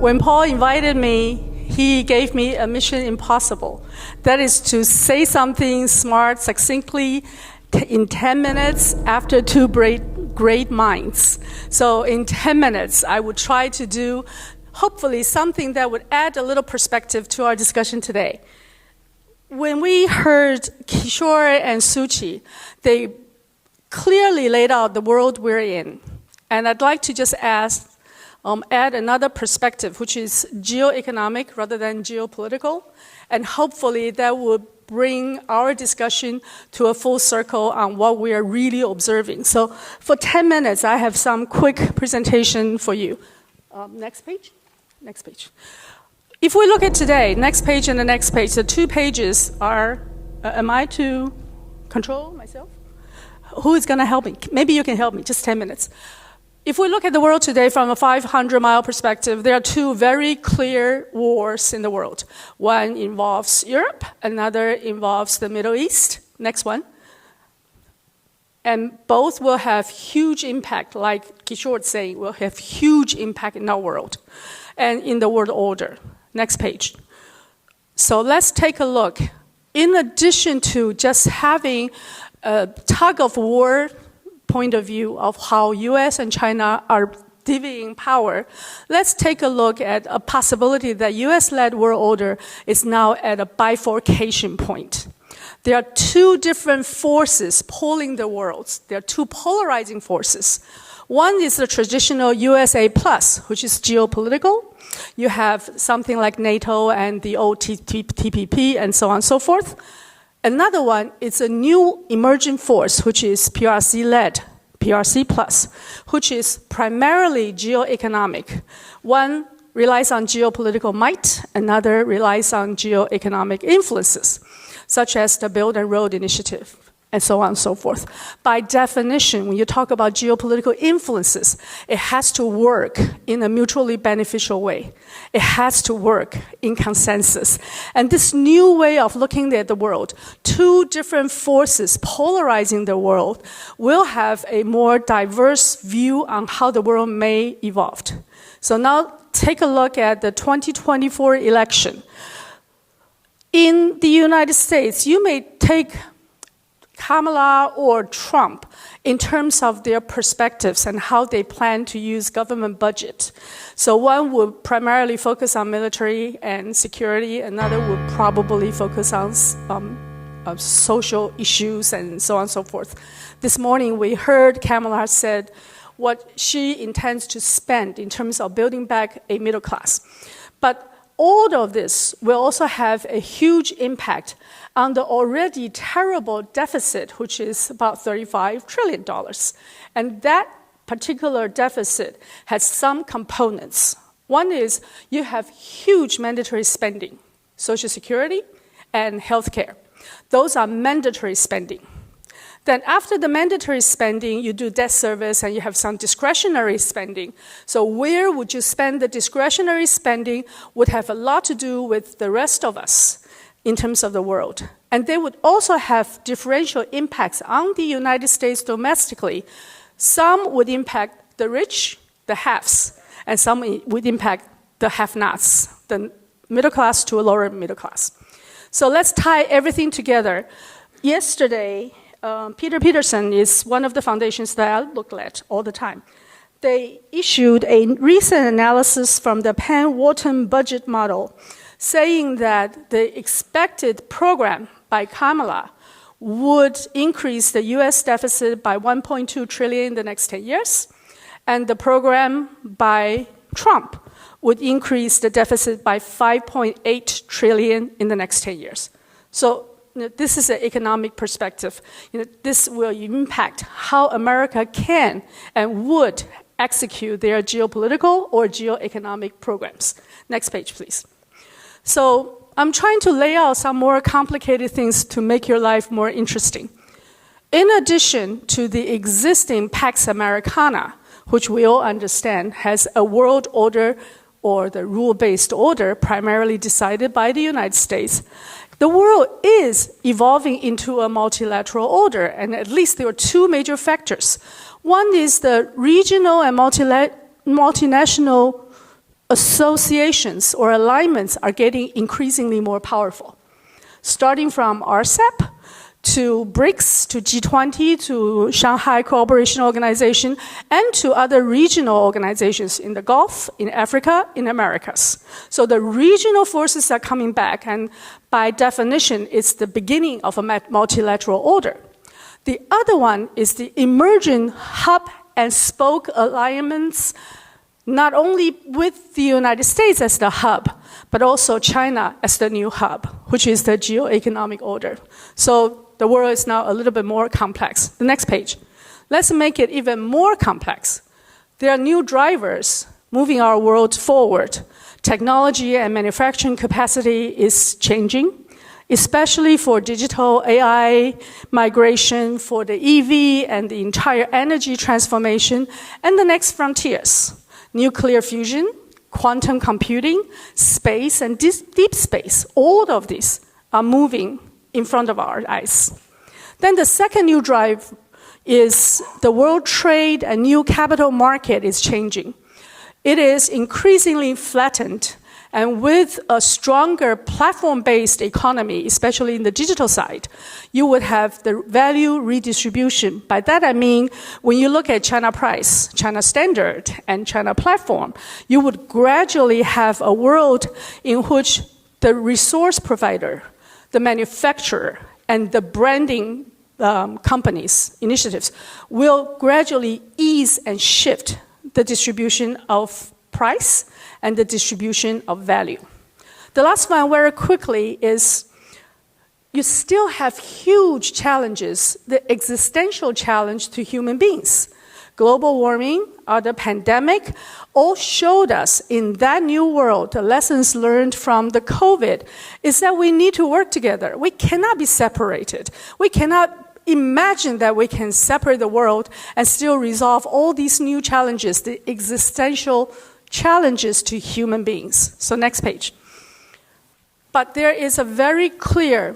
when Paul invited me, he gave me a mission impossible. That is to say something smart, succinctly, in 10 minutes after two great minds. So in 10 minutes, I would try to do, hopefully, something that would add a little perspective to our discussion today. When we heard Kishore and Suchi, they clearly laid out the world we're in. And I'd like to just add another perspective, which is geoeconomic rather than geopolitical. And hopefully that will bring our discussion to a full circle on what we are really observing. So for 10 minutes, I have some quick presentation for you. Next page. Next page. If we look at today, next page and the next page, the 2 pages are, am I to control myself? Who is going to help me? Maybe you can help me, just 10 minutes. If we look at the world today from a 500-mile perspective, there are 2 very clear wars in the world. One involves Europe, another involves the Middle East. Next one. And both will have huge impact, like Kishore was saying, will have huge impact in our world and in the world order. Next page. So let's take a look. In addition to just having a tug-of-war point of view of how US and China are divvying power, let's take a look at a possibility that US-led world order is now at a bifurcation point. There are 2 different forces pulling the world. There are 2 polarizing forces. One is the traditional USA plus, which is geopolitical. You have something like NATO and the old TPP and so on and so forth. Another one is a new emerging force, which is PRC-led, PRC plus, which is primarily geoeconomic. One relies on geopolitical might, another relies on geoeconomic influences, such as the Belt and Road Initiative, and so on and so forth. By definition, when you talk about geopolitical influences, it has to work in a mutually beneficial way. It has to work in consensus. And this new way of looking at the world, 2 different forces polarizing the world, will have a more diverse view on how the world may evolve. So now take a look at the 2024 election. In the United States, you may take Kamala or Trump in terms of their perspectives and how they plan to use government budget. So one would primarily focus on military and security, another would probably focus on social issues and so on and so forth. This morning we heard Kamala said what she intends to spend in terms of building back a middle class. But all of this will also have a huge impact on the already terrible deficit, which is about $35 trillion. And that particular deficit has some components. One is you have huge mandatory spending, Social Security and healthcare. Those are mandatory spending. Then after the mandatory spending, you do debt service and you have some discretionary spending. So where would you spend the discretionary spending would have a lot to do with the rest of us in terms of the world. And they would also have differential impacts on the United States domestically. Some would impact the rich, the haves, and some would impact the have-nots, the middle class to a lower middle class. So let's tie everything together. Yesterday, Peter Peterson is one of the foundations that I look at all the time. They issued a recent analysis from the Penn-Wharton budget model saying that the expected program by Kamala would increase the U.S. deficit by $1.2 trillion in the next 10 years, and the program by Trump would increase the deficit by $5.8 trillion in the next 10 years. So this is an economic perspective. This will impact how America can and would execute their geopolitical or geoeconomic programs. Next page, please. So I'm trying to lay out some more complicated things to make your life more interesting. In addition to the existing Pax Americana, which we all understand has a world order or the rule-based order primarily decided by the United States, the world is evolving into a multilateral order, and at least there are 2 major factors. One is the regional and multinational associations or alignments are getting increasingly more powerful. Starting from RCEP to BRICS, to G20, to Shanghai Cooperation Organization, and to other regional organizations in the Gulf, in Africa, in Americas. So the regional forces are coming back, and by definition, it's the beginning of a multilateral order. The other one is the emerging hub and spoke alignments, not only with the United States as the hub, but also China as the new hub, which is the geoeconomic order. So the world is now a little bit more complex. The next page. Let's make it even more complex. There are new drivers moving our world forward. Technology and manufacturing capacity is changing, especially for digital AI migration, for the EV and the entire energy transformation, and the next frontiers. Nuclear fusion, quantum computing, space, and deep space. All of these are moving in front of our eyes. Then the second new drive is the world trade and new capital market is changing. It is increasingly flattened, and with a stronger platform-based economy, especially in the digital side, you would have the value redistribution. By that I mean, when you look at China price, China standard, and China platform, you would gradually have a world in which the resource provider, the manufacturer, and the branding companies, initiatives, will gradually ease and shift the distribution of price and the distribution of value. The last one, very quickly, is you still have huge challenges, the existential challenge to human beings. Global warming or the pandemic all showed us in that new world, the lessons learned from the COVID, is that we need to work together. We cannot be separated. We cannot imagine that we can separate the world and still resolve all these new challenges, the existential challenges to human beings. So next page. But there is a very clear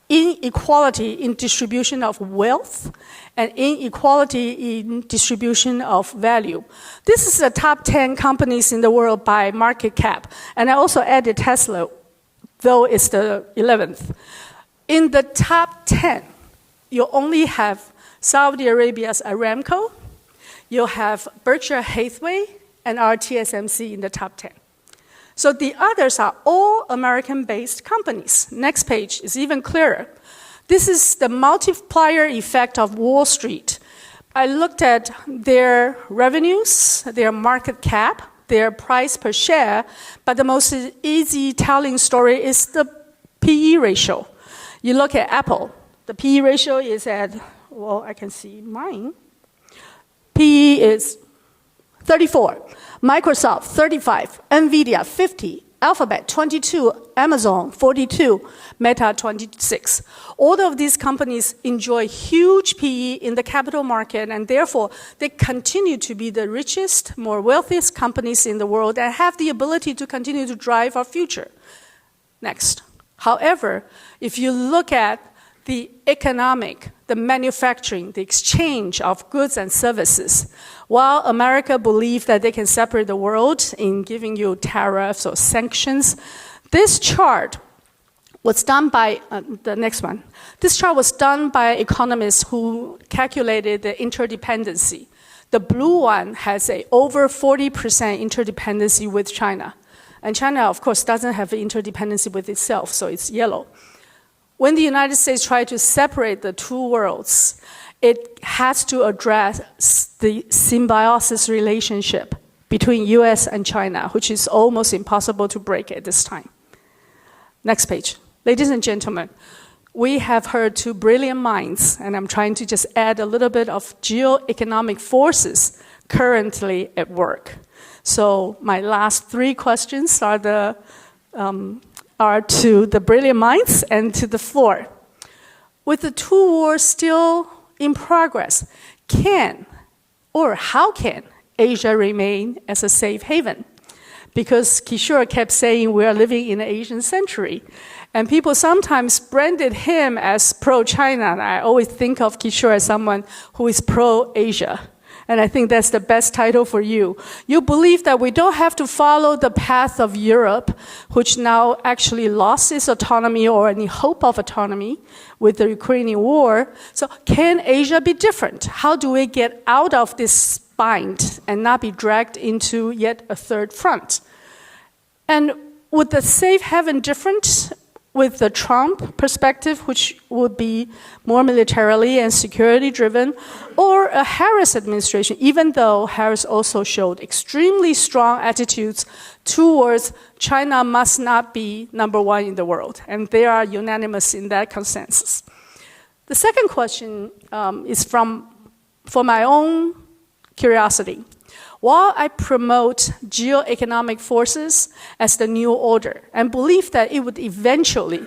inequality in distribution of wealth and inequality in distribution of value. This is the top 10 companies in the world by market cap. And I also added Tesla, though it's the 11th. In the top 10, you only have Saudi Arabia's Aramco, you have Berkshire Hathaway, and our TSMC in the top 10. So the others are all American-based companies. Next page is even clearer. This is the multiplier effect of Wall Street. I looked at their revenues, their market cap, their price per share, but the most easy telling story is the PE ratio. You look at Apple. The PE ratio is at, well, I can see mine. PE is 34. Microsoft, 35. NVIDIA, 50. Alphabet, 22. Amazon, 42. Meta, 26. All of these companies enjoy huge PE in the capital market, and therefore they continue to be the richest, more wealthiest companies in the world and have the ability to continue to drive our future. Next. However, if you look at the economic, the manufacturing, the exchange of goods and services, while America believes that they can separate the world in giving you tariffs or sanctions, this chart was done by, the next one. This chart was done by economists who calculated the interdependency. The blue one has a over 40% interdependency with China. And China, of course, doesn't have interdependency with itself, so it's yellow. When the United States tried to separate the two worlds, it has to address the symbiosis relationship between US and China, which is almost impossible to break at this time. Next page. Ladies and gentlemen, we have heard two brilliant minds, and I'm trying to just add a little bit of geoeconomic forces currently at work. So my last three questions are to the brilliant minds and to the floor. With the two wars still in progress, can or how can Asia remain as a safe haven? Because Kishore kept saying we are living in the Asian century. And people sometimes branded him as pro-China. And I always think of Kishore as someone who is pro-Asia. And I think that's the best title for you. You believe that we don't have to follow the path of Europe, which now actually lost its autonomy or any hope of autonomy with the Ukrainian war. So can Asia be different? How do we get out of this bind and not be dragged into yet a third front? And would the safe haven different with the Trump perspective, which would be more militarily and security driven, or a Harris administration, even though Harris also showed extremely strong attitudes towards China must not be number one in the world, and they are unanimous in that consensus. The second question is for my own curiosity. While I promote geoeconomic forces as the new order and believe that it would eventually,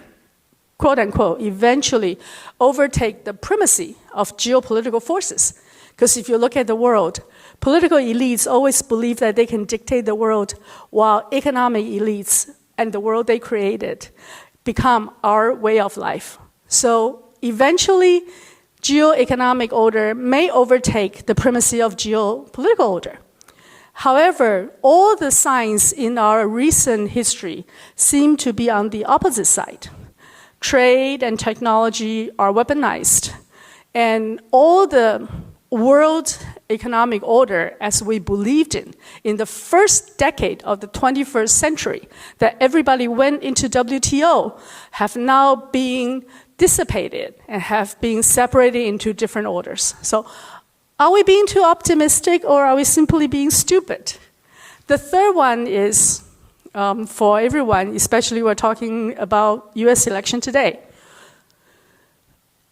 quote unquote, eventually overtake the primacy of geopolitical forces, because if you look at the world, political elites always believe that they can dictate the world while economic elites and the world they created become our way of life. So eventually, geoeconomic order may overtake the primacy of geopolitical order. However, all the signs in our recent history seem to be on the opposite side. Trade and technology are weaponized, and all the world economic order as we believed in the first decade of the 21st century, that everybody went into WTO, have now been dissipated and have been separated into different orders. So are we being too optimistic, or are we simply being stupid? The third one is for everyone, especially we're talking about U.S. election today.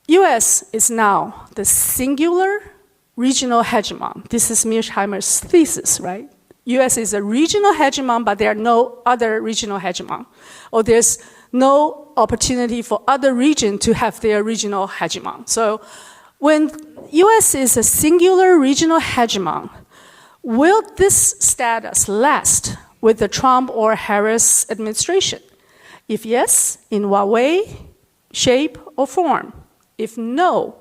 U.S. is now the singular regional hegemon. This is Mearsheimer's thesis, right? U.S. is a regional hegemon, but there are no other regional hegemon. Or there's no opportunity for other regions to have their regional hegemon. So when U.S. is a singular regional hegemon, will this status last with the Trump or Harris administration? If yes, in what way, shape, or form? If no,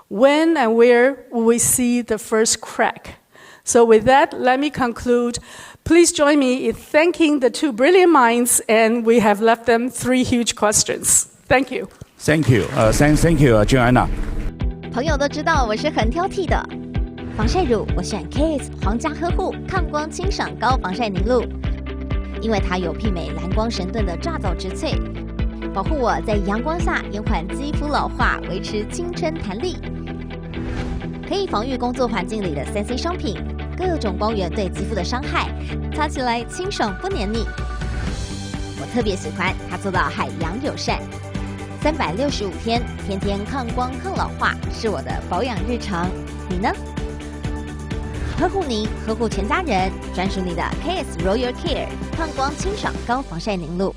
when and where will we see the first crack? So with that, let me conclude. Please join me in thanking the two brilliant minds, and we have left them 3 huge questions. Thank you. Thank you. Thank you, Joanna. 朋友都知道我是很挑剔的，防晒乳我选 Chien 皇家呵护抗光清爽高防晒凝露，因为它有媲美蓝光神盾的抓藻植萃，保护我在阳光下延缓肌肤老化，维持青春弹力，可以防御工作环境里的 3C 商品，各种光源对肌肤的伤害，擦起来清爽不黏腻。我特别喜欢它做到海洋友善。365天，天天抗光抗老化，是我的保养日常。你呢？呵护您，呵护全家人，专属你的 Chien Royal Care 抗光清爽高防晒凝露。